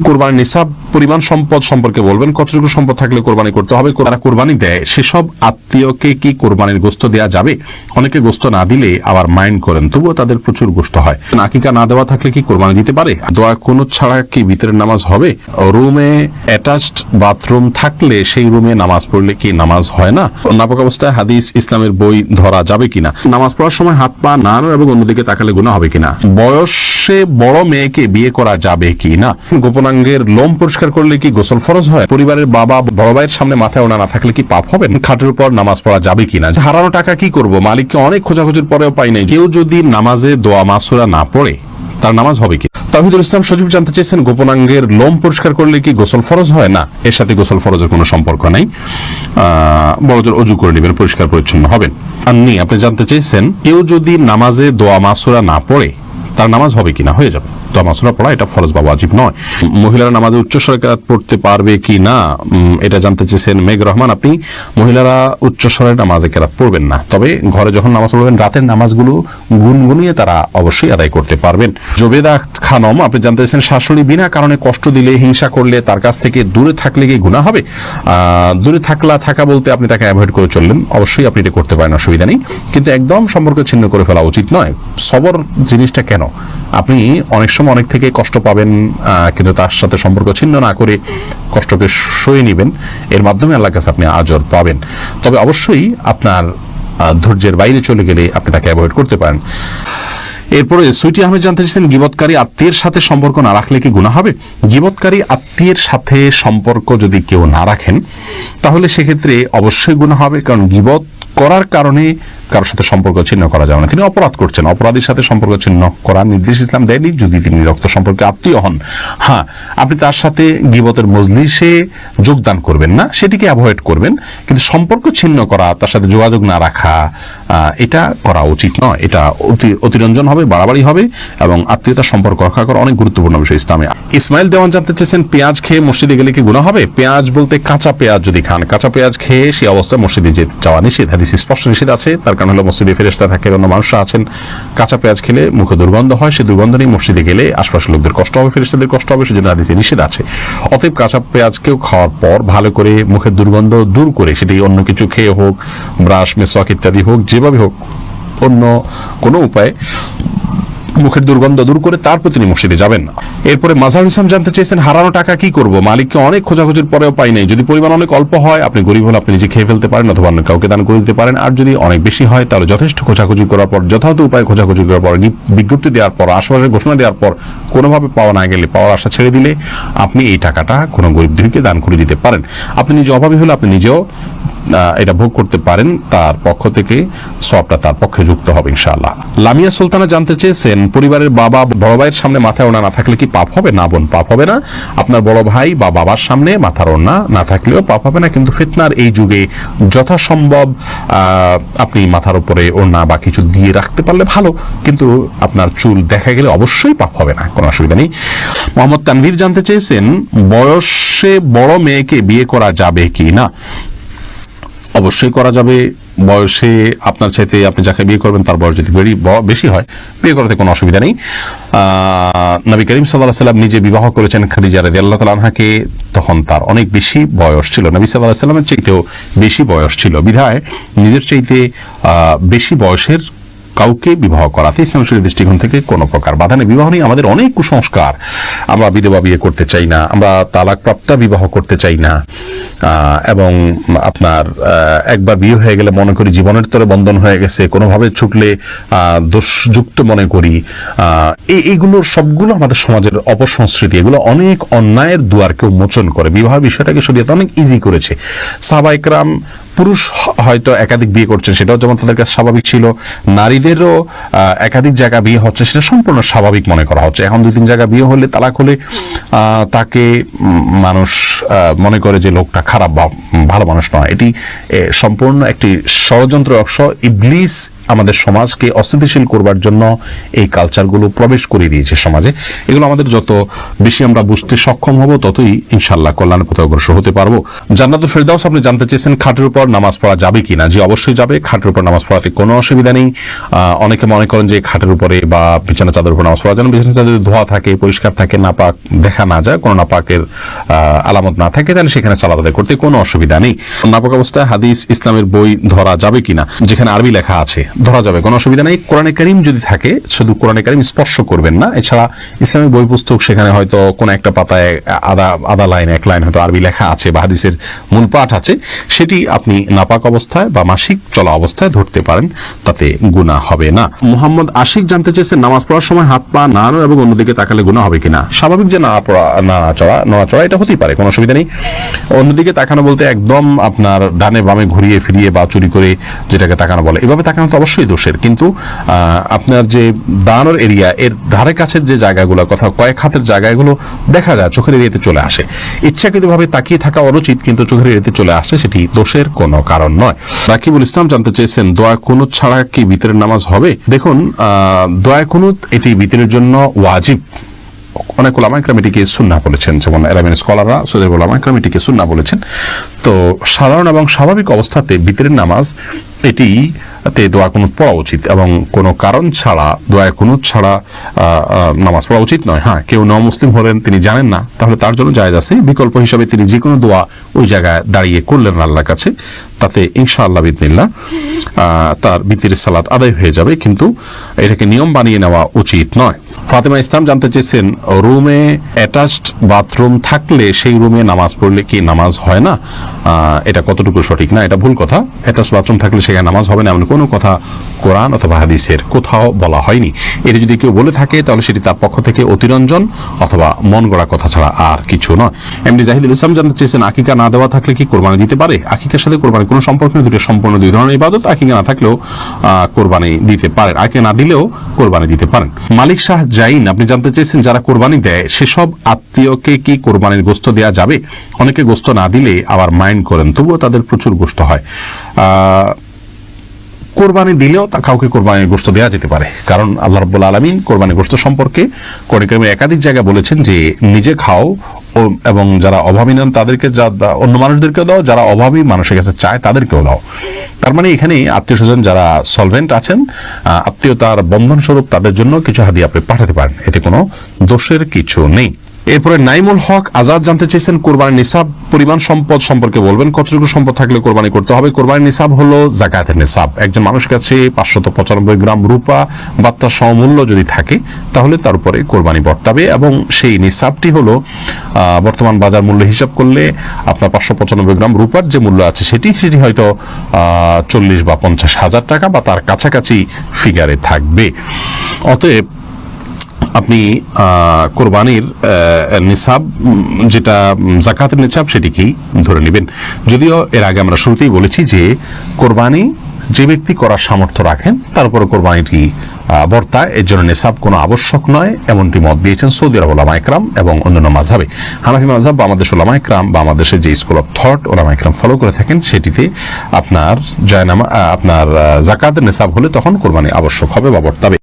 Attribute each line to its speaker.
Speaker 1: কোরবানির নিসাব পরিমাণ সম্পদ সম্পর্কে বলবেন, কতটুকু সম্পদ থাকলে কোরবানি করতে হবে। যারা কোরবানি দেয় সেসব আত্মীয়কে কি কোরবানির গোশত দেওয়া যাবে? অনেকে গোশত না দিলে আবার মাইন্ড করেন, তবুও তাদের প্রচুর গোশত হয়। আকিকা না দেওয়া থাকলে কি কোরবানি দিতে পারে? দোয়া কুনুত ছাড়া কি ভিতরের নামাজ হবে? রুমে অ্যাটাচড বাথরুম থাকলে সেই রুমে নামাজ পড়লে কি নামাজ হয় না? নাপাক অবস্থায় হাদিস ইসলামের বই ধরা যাবে কিনা? নামাজ পড়ার সময় হাত পা নাড়ানো এবং অন্যদিকে তাকালে গুনাহ হবে কিনা? বয়সে বড় মেয়েকে বিয়ে করা যাবে কিনা? গোপনাঙ্গের লোম পরিষ্কার করলে কি গোসল ফরজ হয়? পরিবারের বাবা বড় ভাইয়ের সামনে মাথায় ওড়না না থাকলে কি পাপ হবে? খাটের উপর নামাজ পড়া যাবে কিনা? হারানো টাকা কি করব? মালিককে অনেক খোঁজাখুঁজির পরেও পাই নাই। কেউ যদি নামাজে দোয়া মাসুরা না পড়ে তার নামাজ হবে কি? তাওহীদুল ইসলাম সজীব জানতে চেয়েছেন, গোপনাঙ্গের লোম পরিষ্কার করলে কি গোসল ফরজ হয়? না, এর সাথে গোসল ফরজের কোনো সম্পর্ক নাই। বড়জোর অজু করে নেবেন, পরিষ্কার পরিচ্ছন্ন হবেন। আপনি জানতে চেয়েছেন, কেউ যদি নামাজে দোয়া মাসুরা না পড়ে তার নামাজ হবে কিনা? হয়ে যাবে। দোয়া মাসুরা পড়া এটা ফরজ বা ওয়াজিব নয়। মহিলারা নামাজে উচ্চস্বরে কেরাত পড়তে পারবে কি না, এটা জানতে চেয়েছেন মেঘ রহমান। আপনি মহিলারা উচ্চস্বরে নামাজে কেরাত পড়বেন না, তবে ঘরে যখন নামাজ পড়বেন রাতের নামাজগুলো গুনগুনিয়ে তারা অবশ্যই আদায় করতে পারবেন। জবেদা খানম আপনি জানতে চেয়েছেন, শাশুড়ি বিনা কারণে কষ্ট দিলে, হিংসা করলে তার কাছ থেকে দূরে থাকলে কি গুনাহ হবে? দূরে থাকা বলতে আপনি তাকে অ্যাভয়েড করে চললেন, অবশ্যই আপনি এটা করতে পারেন, অসুবিধা নেই, কিন্তু একদম সম্পর্ক ছিন্ন করে ফেলা উচিত নয়। সবর জিনিসটা কেন? আপনি অনেক সময় অনেক থেকে কষ্ট পাবেন, কিন্তু তার সাথে সম্পর্ক ছিন্ন না করে কষ্টকে সয়ে নেবেন, এর মাধ্যমে আল্লাহর কাছে আপনি আজর পাবেন। তবে অবশ্যই আপনার ধৈর্যের বাইরে চলে গেলে আপনি তাকে অ্যাভয়েড করতে পারেন। এরপরে সুইটি আহমেদ জানতে চাইছেন, গীবতকারী আত্মীয়ের সাথে সম্পর্ক না রাখলে কি গুনাহ হবে? গীবতকারী আত্মীয়ের সাথে সম্পর্ক যদি কেউ না রাখেন তাহলে সেক্ষেত্রে অবশ্যই গুনাহ হবে, কারণ গীবত করার কারণে কারোর সাথে সম্পর্ক ছিন্ন করা যাবে না। তিনি অপরাধ করছেন, অপরাধীর সাথে সম্পর্ক ছিন্ন করার নির্দেশ ইসলাম দেয়নি যদি তিনি রক্ত সম্পর্কে আত্মীয় হন। হ্যাঁ, আপনি তার সাথে গীবতের মজলিসে যোগদান করবেন না, সেটিকে অ্যাভয়েড করবেন, কিন্তু সম্পর্ক ছিন্ন করা, তার সাথে যোগাযোগ না রাখা, এটা করা উচিত নয়। এটা অতিরঞ্জন হবে, বাড়াবাড়ি হবে, এবং আত্মীয়তার সম্পর্ক রক্ষা করা অনেক গুরুত্বপূর্ণ বিষয় ইসলামে। ইসমাইল দেওয়ান জানতে চেয়েছেন, পেঁয়াজ খেয়ে মসজিদে গেলে কি গুনাহ হবে? পেঁয়াজ বলতে কাঁচা পেঁয়াজ যদি খান, কাঁচা পেঁয়াজ খেয়ে সেই অবস্থায় মসজিদে যাওয়া নিষেধ, হাদিসে স্পষ্ট নিষেধ আছে। তার কারণ হলো মসজিদে ফেরেশতা থাকে, অন্য মানুষরা আছেন, কাঁচা পেঁয়াজ খেলে মুখে দুর্গন্ধ হয়, সেই দুর্গন্ধ নিয়ে মসজিদে গেলে আশপাশের লোকদের কষ্ট হবে, ফেরেশতাদের কষ্ট হবে, সেজন্য হাদিসে নিষেধ আছে। অতএব কাঁচা পেঁয়াজকেও খাওয়ার পর ভালো করে মুখের দুর্গন্ধ দূর করে, সেটি অন্য কিছু খেয়ে হোক, ব্রাশ মেসওয়াক ইত্যাদি হোক, যেভাবে হোক, অন্য কোনো উপায়ে মুখের দুর্গন্ধ দূর করে তারপর তিনি মসজিদে যাবেন না। এরপরে মাজার ইসলাম জানতে চেয়েছেন, হারানো টাকা কি করব? মালিককে অনেক খোঁজাখুঁজির পরেও পাই নাই। যদি পরিমাণ অনেক অল্প হয়, আপনি গরিব হলে আপনি নিজে খেয়ে ফেলতে পারেন অথবা অন্য কাউকে দান করে দিতে পারেন। আর যদি অনেক বেশি হয় তাহলে যথেষ্ট খোঁজাখুঁজি করার পর, যথাযথ উপায়ে খোঁজাখুঁজি করার পর, বিজ্ঞপ্তি দেওয়ার পর, আশেপাশে ঘোষণা দেওয়ার পর কোনোভাবে পাওয়া না গেলে, পাওয়ার আশা ছেড়ে দিলে আপনি এই টাকাটা কোনো গরিব দুঃখীকে দান করে দিতে পারেন। আপনি নিজে অভাবী হলে আপনি নিজেও এটা ভোগ করতে পারেন, তার পক্ষ থেকে সবটা তার পক্ষে যুক্ত হবে ইনশাআল্লাহ। লামিয়া সুলতানা জানতে চেয়েছেন, পরিবারের বাবা বড় ভাইয়ের সামনে মাথায় ওড়না না থাকলে কি পাপ হবে? না বোন, পাপ হবে না। আপনার বড় ভাই বা বাবার সামনে মাথার ওড়না না থাকলেও পাপ হবে না, কিন্তু ফিতনার এই যুগে যথাসম্ভব আপনি মাথার উপরে ওড়না বা কিছু দিয়ে রাখতে পারলে ভালো, কিন্তু আপনার চুল দেখা গেলে অবশ্যই পাপ হবে না, কোনো অসুবিধা নেই। মোহাম্মদ তানভীর জানতে চেয়েছেন, বয়সে বড় মেয়েকে বিয়ে করা যাবে কি না? অবশ্যই করা যাবে। বয়সে আপনার চাইতে আপনি যাকে বিয়ে করবেন তার বয়স যদি বেশি হয়, বিয়ে করাতে কোনো অসুবিধা নেই। নবী করিম সাল্লাল্লাহু আলাইহি ওয়াসাল্লাম নিজে বিবাহ করেছেন খাদিজা রাদিয়াল্লাহু তাআলা আনহাকে, তখন তার অনেক বেশি বয়স ছিল, নবী সাল্লাল্লাহু আলাইহি ওয়াসাল্লামের চাইতেও বেশি বয়স ছিল, বিধায় নিজের চাইতে বেশি বয়সের কাউকে বিবাহ করাতে ইসলাম শরীয়তের দৃষ্টিকোণ থেকে কোনো প্রকার বাধা নেই। বিবাহ নিয়ে আমাদের অনেক কুসংস্কার, আমরা বিধবা বিয়ে করতে চাই না, আমরা তালাকপ্রাপ্তা বিবাহ করতে চাই না, এবং আপনার একবার বিয়ে হয়ে গেলে মনে করি জীবনের তরে বন্ধন হয়ে গেছে, কোনোভাবে ছুটলে দোষযুক্ত মনে করি। এইগুলোর সবগুলো আমাদের সমাজের অপসংস্কৃতি, এগুলো অনেক অন্যায়ের দুয়ারকে উন্মোচন করে। বিবাহ বিষয়টাকে শরীয়ত অনেক ইজি করেছে। সাহাবা ইকরাম পুরুষ হয়তো একাধিক বিয়ে করছেন, সেটাও যেমন তাদের কাছে স্বাভাবিক ছিল, নারীদেরও একাধিক জায়গা বিয়ে হচ্ছে, সেটা সম্পূর্ণ স্বাভাবিক মনে করা হচ্ছে। এখন 2-3 জায়গা বিয়ে হলে, তালাক হলে তাকে মানুষ মনে করে যে লোকটা খারাপ বা ভালো মানুষ নয়। এটি সম্পূর্ণ একটি ষড়যন্ত্র অংশ। ইবলিস আমাদের সমাজকে অস্থিতিশীল করবার জন্য এই কালচারগুলো প্রবেশ করে দিয়েছে সমাজে। এগুলো আমাদের যত বেশি আমরা বুঝতে সক্ষম হব, ততই ইনশাআল্লাহ কল্যাণের পথে অগ্রসর হতে পারবো। জান্নাতুল ফেরদাউস আপনি জানতে চেয়েছেন খাটের উপর নামাজ পড়া যাবে কিনা। জি, অবশ্যই যাবে। খাটের উপর নামাজ পড়াতে কোনো অসুবিধা নেই। অনেকে মনে করেন যে খাটের উপরে বা বিছানা চাদর উপর নামাজ পড়া যেন বিছানা চাদর ধোয়া থাকে, পরিষ্কার থাকে, নাপাক দেখা না যায়, কোনো নাপাকের আলামত না থাকে, তাহলে সেখানে সালাত আদায় করতে কোনো অসুবিধা নেই। নাপাক অবস্থায় হাদিস ইসলামের বই ধরা যাবে কিনা, যেখানে আরবি লেখা আছে ধরা যাবে, কোনো অসুবিধা নেই। কোরআনে কারীম যদি থাকে, শুধু কোরআনে কারীম স্পর্শ করবেন না। এছাড়া ইসলামের বই পুস্তক, সেখানে হয়তো কোনো একটা পাতায় আধা লাইন এক লাইন হয়তো আরবি লেখা আছে বা হাদিসের মূল পাঠ আছে, সেটি আপনি নাপাক অবস্থায় বা মাসিক চলা অবস্থায় ধরতে পারেন, তাতে গুনাহ হবে না। মোহাম্মদ আশিক জানতে চেয়েছেন নামাজ পড়ার সময় হাত পা নাড়ানো এবং অন্যদিকে তাকালে গুনাহ হবে কিনা। স্বাভাবিক যে নড়াচড়া এটা হতেই পারে, কোনো অসুবিধা নেই। অন্যদিকে তাকানো বলতে একদম আপনার ডানে বামে ঘুরিয়ে ফিরিয়ে বা চুরি করে যেটাকে তাকানো বলে, এভাবে তাকানো তো অবশ্যই দোষের। কিন্তু আপনার যে দাঁড়ানোর এরিয়া, এর ধারে কাছের যে জায়গাগুলো, কথা কয়েক হাতের জায়গাগুলো দেখা যায় চোখের এরিয়াতে চলে আসে, ইচ্ছাকৃতভাবে তাকিয়ে থাকা অনুচিত, কিন্তু চোখের এরিয়াতে চলে আসে, সেটি দোষের কোনো কারণ নয়। রাকিবুল ইসলাম জানতে চেয়েছেন দোয়া কুনুত ছাড়া কি বিতরের নামাজ হবে। দেখুন, দোয়া কুনুত এটি বিতরের জন্য ওয়াজিব। অনেক উলামা ইকরাম এটিকে সুন্নাহ বলেছেন, যেমন আরবিয়ান স্কলাররা, সৌদি উলামা ইকরাম এটিকে সুন্নাহ বলেছেন। তো সাধারণ এবং স্বাভাবিক অবস্থাতে বিতরের নামাজ এটিতে দোয়া কুনুত পড়া উচিত এবং কোনো কারণ ছাড়া দোয়া কুনুত ছাড়া নামাজ পড়া উচিত নয়। হ্যাঁ, কেউ মুসলিম হলেন, তিনি জানেন না, তাহলে তার জন্য জায়েজ আছে। বিকল্প হিসাবে তিনি যে কোনো দোয়া ওই জায়গায় দাঁড়িয়ে করলেন আল্লাহর কাছে, তাতে ইনশাআল্লাহ বিদিনিল্লাহ তার বিতরের সালাত আদায় হয়ে যাবে, কিন্তু এটাকে নিয়ম বানিয়ে নেওয়া উচিত নয়। ফাতেমা ইসলাম জানতে চেয়েছেন রুমে অ্যাটাচড বাথরুম থাকলে সেই রুমে নামাজ পড়লে কি নামাজ হয় না, এটা কতটুকু সঠিক? না, এটা ভুল কথা। অ্যাটাচড বাথরুম থাকলে সেখানে নামাজ হবে না এমন কোনো কথা কোরআন অথবা হাদিসের কোথাও বলা হয়নি। এটা যদি কেউ বলে থাকে তাহলে সেটি তার পক্ষ থেকে অতিরঞ্জন অথবা মন গড়া কথা ছাড়া আর কিছু নয়। এমডি জাহিদুল ইসলাম জানতে চেয়েছেন আকিকা না দেওয়া থাকলে কি কোরবানি দিতে পারে। আকিকার সাথে কোরবানি কোনো সম্পর্ক নেই, দুটো সম্পূর্ণ দুই ধরনের ইবাদত। আকিকা না থাকলেও কোরবানি দিতে পারেন, আকিকা না দিলেও কোরবানি দিতে পারেন। মালিক শাহ জাইন আপনি জানতে চেয়েছেন যারা কোরবানি দেয় সেসব আত্মীয়কে কি কোরবানির গোশত দেওয়া যাবে। অনেকে গোশত না দিলে আবার মাইন্ড করেন, তবুও তাদের প্রচুর গোশত হয়। কোরবানি দিলেও কাউকে কোরবানির গোশত দেওয়া যেতে পারে, কারণ আল্লাহ রাব্বুল আলামিন কোরবানির গোশত সম্পর্কে কোরআন কারীমে একাধিক জায়গায় বলেছেন যে নিজে খাও এবং যারা অভাবী নন তাদেরকে, অন্য মানুষদেরকেও দাও, যারা অভাবী মানুষের কাছে চায় তাদেরকেও দাও। তার মানে এখানে আত্মীয় স্বজন যারা সলভেন্ট আছেন, আত্মীয়তার বন্ধন স্বরূপ তাদের জন্য কিছু হাদিয়া আপনি পাঠাতে পারেন, এতে কোনো দোষের কিছু নেই। এরপরে নাইমুল হক আজাদ জানতে চেয়েছেন কোরবানির নিসাব পরিমাণ সম্পদ সম্পর্কে বলবেন, কতটুকু সম্পদ থাকলে কোরবানি করতে হবে। কোরবানির নিসাব হলো জাকাতের নিসাব। একজন মানুষের কাছে 595 গ্রাম রূপা বা তার সমমূল্য যদি থাকে তাহলে তার উপরে কোরবানি বর্তাবে, এবং সেই নিসাবটি হলো বর্তমান বাজার মূল্য হিসাব করলে আপনার 595 গ্রাম রূপার যে মূল্য আছে সেটি হয়তো 40 বা 50 হাজার টাকা বা তার কাছাকাছি ফিগারে থাকবে। অতএব আপনি কোরবানির নিসাব যেটা যাকাতের নিসাব সেটিকেই ধরে নেবেন। যদিও এর আগে আমরা শুরুতেই বলেছি যে কোরবানি যে ব্যক্তি করার সামর্থ্য রাখেন তার উপর কোরবানিটি বর্তায়, এর জন্য নিসাব কোনো আবশ্যক নয়, এমনটি মত দিয়েছেন সৌদি আরব উলামা ইকরাম এবং অন্যান্য মাযহাবে। হানাফি মাযহাব বা আমাদের উলামা ইকরাম বা আমাদের দেশের যে school of thought Ulama Ikram follow করে থাকেন, সেটিতে আপনার জাকাতের নিসাব হলে তখন কোরবানি আবশ্যক হবে বা বর্তাবে।